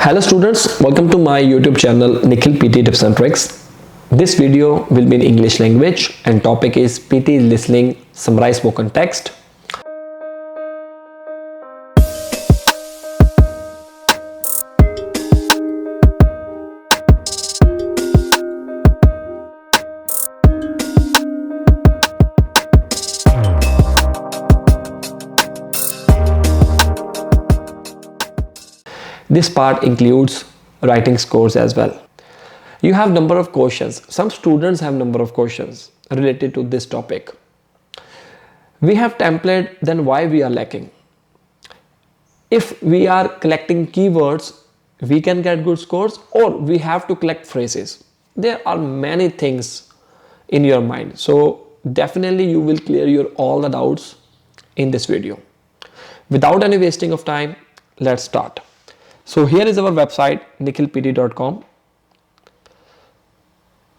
Hello students, welcome to my YouTube channel NIKHILPTE Tips and Tricks. This video will be in English language and topic is PT listening summarize spoken text. This part includes writing scores as well. You have number of questions. Some students have number of questions related to this topic. We have template, then why we are lacking? If we are collecting keywords, we can get good scores, or we have to collect phrases. There are many things in your mind. So definitely you will clear your all the doubts in this video. Without any wasting of time, let's start. So here is our website nikhilpte.com.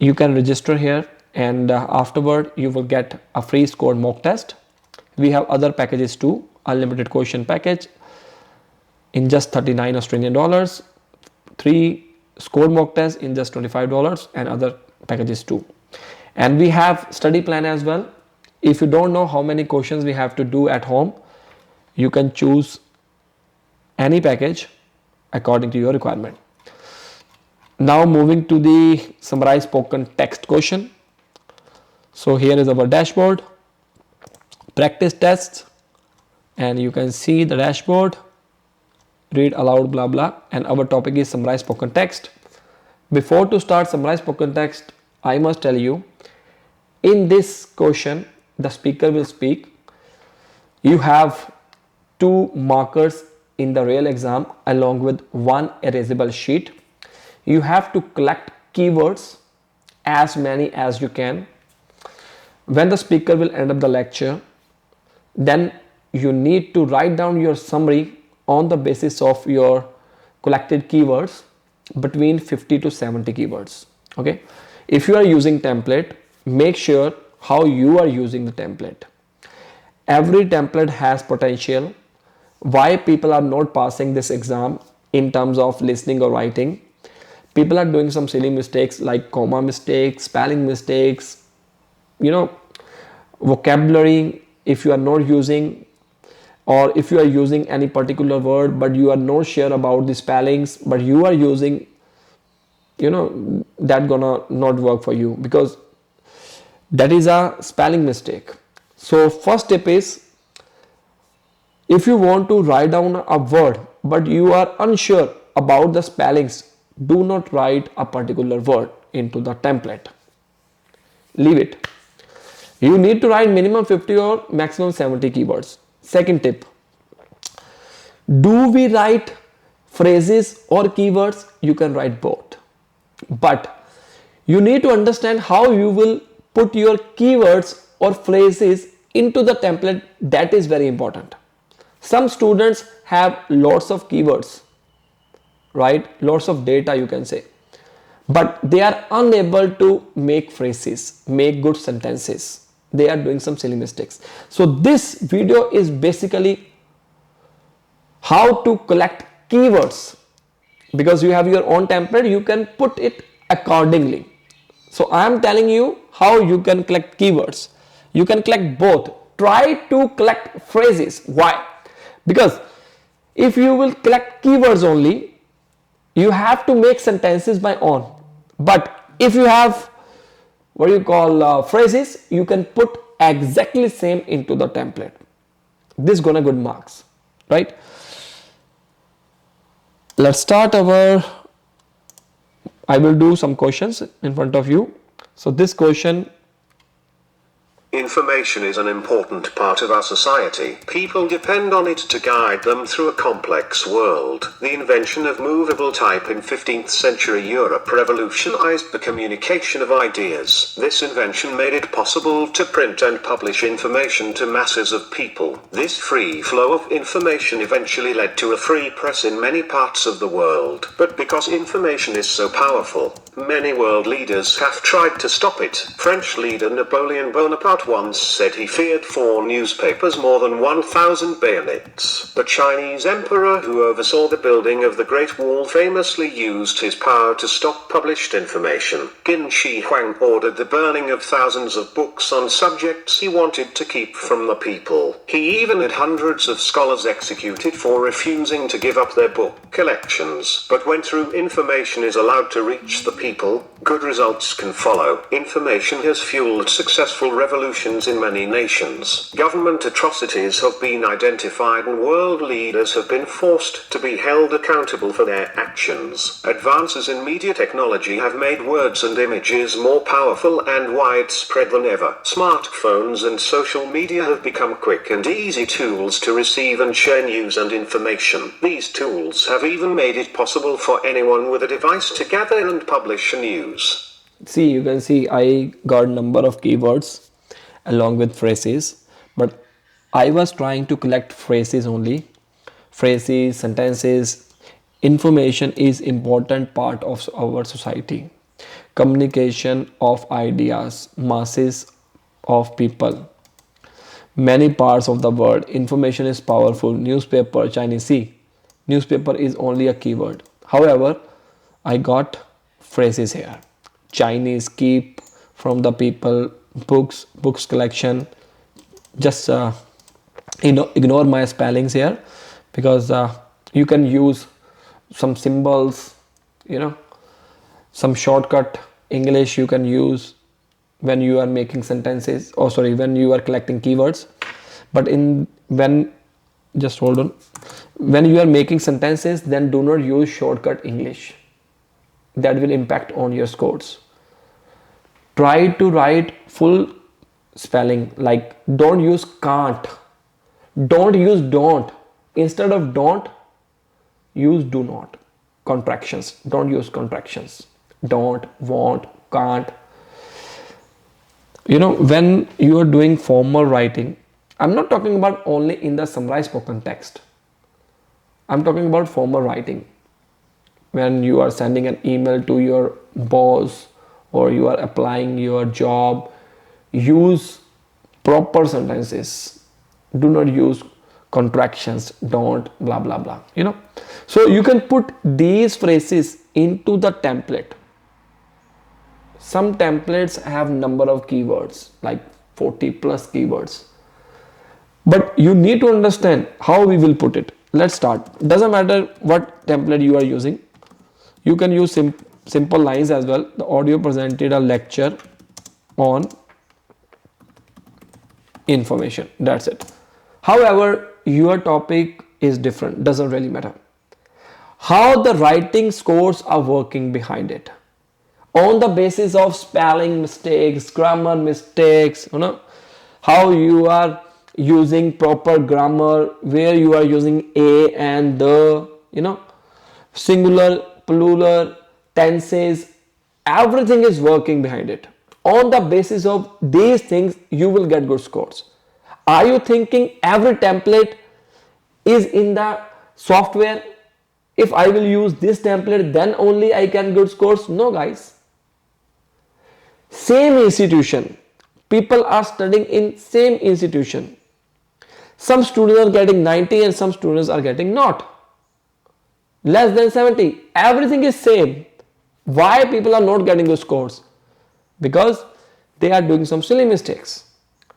You can register here and afterward you will get a free scored mock test. We have other packages too, unlimited question package in just 39 Australian dollars, 3 scored mock tests in just $25 and other packages too. And we have study plan as well. If you don't know how many questions we have to do at home, you can choose any package according to your requirement. Now moving to the summarize spoken text question. So here is our dashboard, practice tests, and you can see the dashboard, read aloud blah blah, and our topic is summarize spoken text. Before to start summarize spoken text, I must tell you, in this question the speaker will speak. You have 2 markers in the real exam along with 1 erasable sheet. You have to collect keywords as many as you can. When the speaker will end up the lecture, then you need to write down your summary on the basis of your collected keywords, between 50 to 70 keywords. Okay, if you are using template, make sure how you are using the template. Every template has potential. Why people are not passing this exam in terms of listening or writing? People are doing some silly mistakes like comma mistakes, spelling mistakes, vocabulary if you are not using, or if you are using any particular word but you are not sure about the spellings but you are using, that gonna not work for you because that is a spelling mistake. So first tip is, if you want to write down a word but you are unsure about the spellings, do not write a particular word into the template. Leave it. You need to write minimum 50 or maximum 70 keywords. Second tip, do we write phrases or keywords? You can write both. But you need to understand how you will put your keywords or phrases into the template. That is very important. Some students have lots of keywords, right? Lots of data you can say, but they are unable to make phrases, make good sentences. They are doing some silly mistakes. So this video is basically how to collect keywords, because you have your own template, you can put it accordingly. So I am telling you how you can collect keywords. You can collect both. Try to collect phrases. Why? Because if you will collect keywords only, you have to make sentences by own. But if you have what you call phrases, you can put exactly same into the template. This gonna good marks, right? Let's start our, I will do some questions in front of you. So this question, information is an important part of our society. People depend on it to guide them through a complex world. The invention of movable type in 15th century Europe revolutionized the communication of ideas. This invention made it possible to print and publish information to masses of people. This free flow of information eventually led to a free press in many parts of the world. But because information is so powerful, many world leaders have tried to stop it. French leader Napoleon Bonaparte Bonaparte once said he feared 4 newspapers more than 1,000 bayonets. The Chinese emperor who oversaw the building of the Great Wall famously used his power to stop published information. Qin Shi Huang ordered the burning of thousands of books on subjects he wanted to keep from the people. He even had hundreds of scholars executed for refusing to give up their book collections. But when true information is allowed to reach the people, good results can follow. Information has fueled successful revolutions in many nations. Government atrocities have been identified and world leaders have been forced to be held accountable for their actions. Advances in media technology have made words and images more powerful and widespread than ever. Smartphones and social media have become quick and easy tools to receive and share news and information. These tools have even made it possible for anyone with a device to gather and publish news. See, you can see I got number of keywords along with phrases, but I was trying to collect phrases only. Phrases, sentences. Information is important part of our society. Communication of ideas, masses of people. Many parts of the world, information is powerful. Newspaper, Chinese. See, newspaper is only a keyword. However, I got phrases here. Chinese, keep, from the people, books collection. Just ignore my spellings here, because you can use some symbols, some shortcut English you can use when you are making sentences, when you are collecting keywords. But just hold on, when you are making sentences, then do not use shortcut English. That will impact on your scores. Try to write full spelling, like don't use can't, don't use don't. Instead of don't, use do not. Contractions, don't use contractions. Don't, won't, can't. When you are doing formal writing, I'm not talking about only in the summarized spoken text. I'm talking about formal writing. When you are sending an email to your boss or you are applying your job, use proper sentences. Do not use contractions, don't, blah blah blah. So you can put these phrases into the template. Some templates have number of keywords, like 40 plus keywords, but you need to understand how we will put it. Let's start. Doesn't matter what template you are using. You can use simple lines as well. The audio presented a lecture on information. That's it. However, your topic is different. Doesn't really matter. How the writing scores are working behind it. On the basis of spelling mistakes, grammar mistakes, how you are using proper grammar, where you are using a and the, singular, plural, tenses, everything is working behind it. On the basis of these things, you will get good scores. Are you thinking every template is in the software? If I will use this template, then only I can get scores? No, guys. Same institution. People are studying in same institution. Some students are getting 90 and some students are getting not. Less than 70. Everything is same. Why people are not getting those scores? Because they are doing some silly mistakes.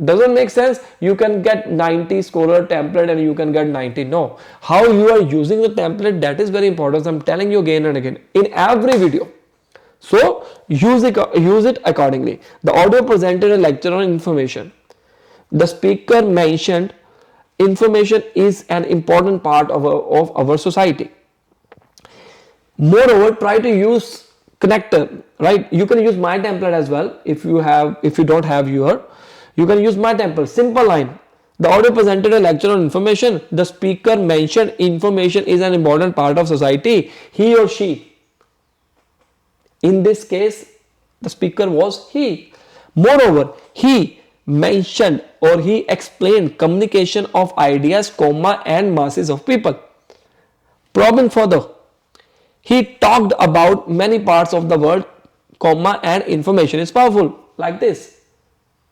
Doesn't make sense. You can get 90 scorer template and you can get 90. No. How you are using the template, that is very important. I'm telling you again and again in every video. So use it accordingly. The audio presented a lecture on information. The speaker mentioned information is an important part of our society. Moreover, try to use connector, right? You can use my template as well. If you don't have your, you can use my template. Simple line. The audio presented a lecture on information. The speaker mentioned information is an important part of society. He or she. In this case, the speaker was he. Moreover, he mentioned or he explained communication of ideas, and masses of people. Problem further. He talked about many parts of the world, and information is powerful. Like this.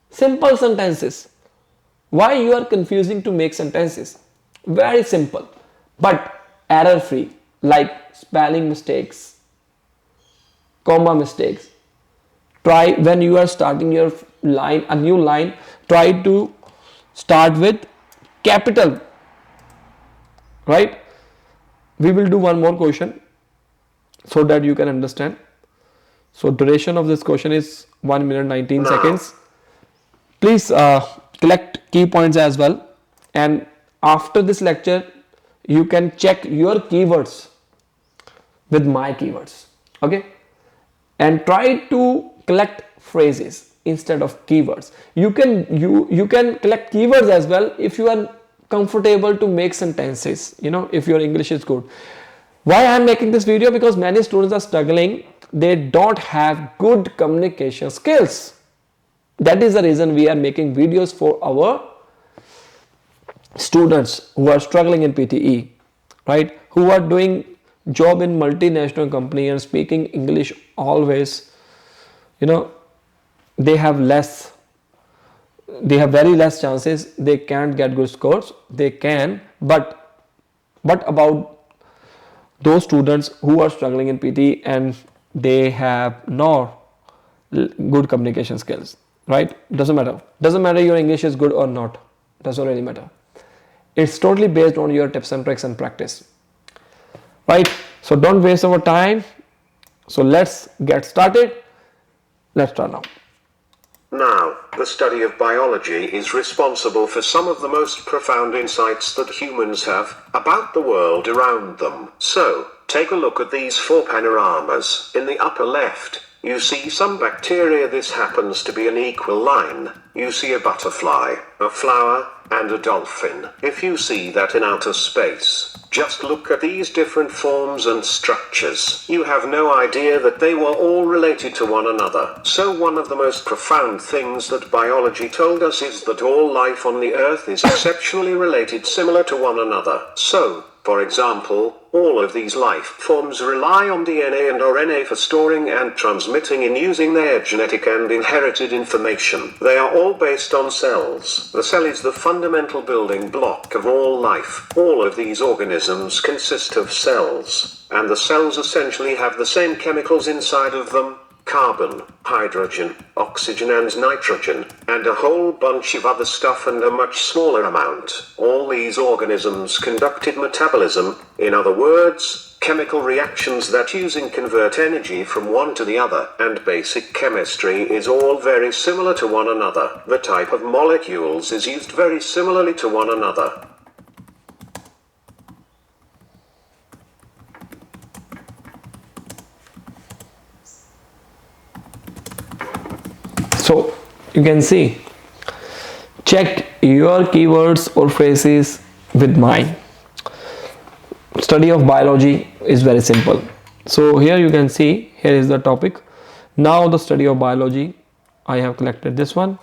Simple sentences. Why you are confusing to make sentences? Very simple, but error free, like spelling mistakes, comma mistakes. Try when you are starting your line, a new line, try to start with capital, right? We will do one more question so that you can understand. So duration of this question is 1 minute 19 Now. seconds. Please collect key points as well, and after this lecture you can check your keywords with my keywords, okay, and try to collect phrases instead of keywords. You can collect keywords as well if you are comfortable to make sentences, if your English is good. Why I am making this video? Because many students are struggling, they don't have good communication skills. That is the reason we are making videos for our students who are struggling in PTE, right? Who are doing job in multinational company and speaking English always, they have very less chances. They can't get good scores. They can, but about those students who are struggling in PT and they have no good communication skills, right? Doesn't matter your English is good or not, doesn't really matter. It's totally based on your tips and tricks and practice, right? So don't waste our time. So let's get started. Let's start now. Now, the study of biology is responsible for some of the most profound insights that humans have about the world around them. So, take a look at these four panoramas. In the upper left, you see some bacteria. This happens to be an equal line. You see a butterfly, a flower, and a dolphin. If you see that in outer space, just look at these different forms and structures. You have no idea that they were all related to one another. So one of the most profound things that biology told us is that all life on the earth is exceptionally related, similar to one another. So, for example, all of these life forms rely on DNA and RNA for storing and transmitting and using their genetic and inherited information. They are all based on cells. The cell is the fundamental building block of all life. All of these organisms consist of cells, and the cells essentially have the same chemicals inside of them: carbon, hydrogen, oxygen and nitrogen, and a whole bunch of other stuff and a much smaller amount. All these organisms conducted metabolism, in other words, chemical reactions that use and convert energy from one to the other, and basic chemistry is all very similar to one another. The type of molecules is used very similarly to one another. So you can see, check your keywords or phrases with mine. Study of biology is very simple. So here you can see, here is the topic. Now the study of biology, I have collected this one,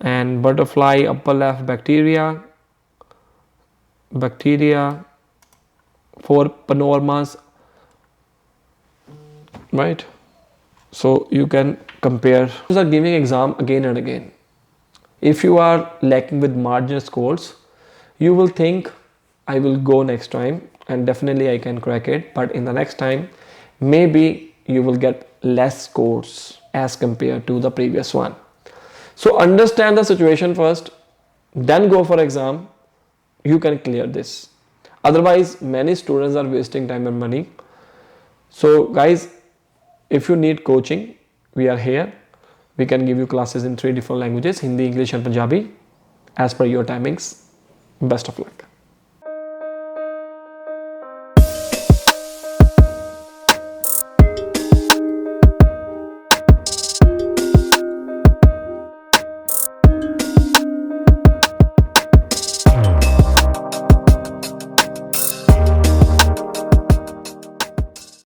and butterfly, upper left, bacteria, for panoramas, right? So you can compare. These are giving exam again and again. If you are lacking with marginal scores, you will think I will go next time and definitely I can crack it, but in the next time maybe you will get less scores as compared to the previous one. So understand the situation first, then go for exam. You can clear this. Otherwise many students are wasting time and money. So guys, if you need coaching, we are here. We can give you classes in 3 different languages: Hindi, English and Punjabi, as per your timings. Best of luck.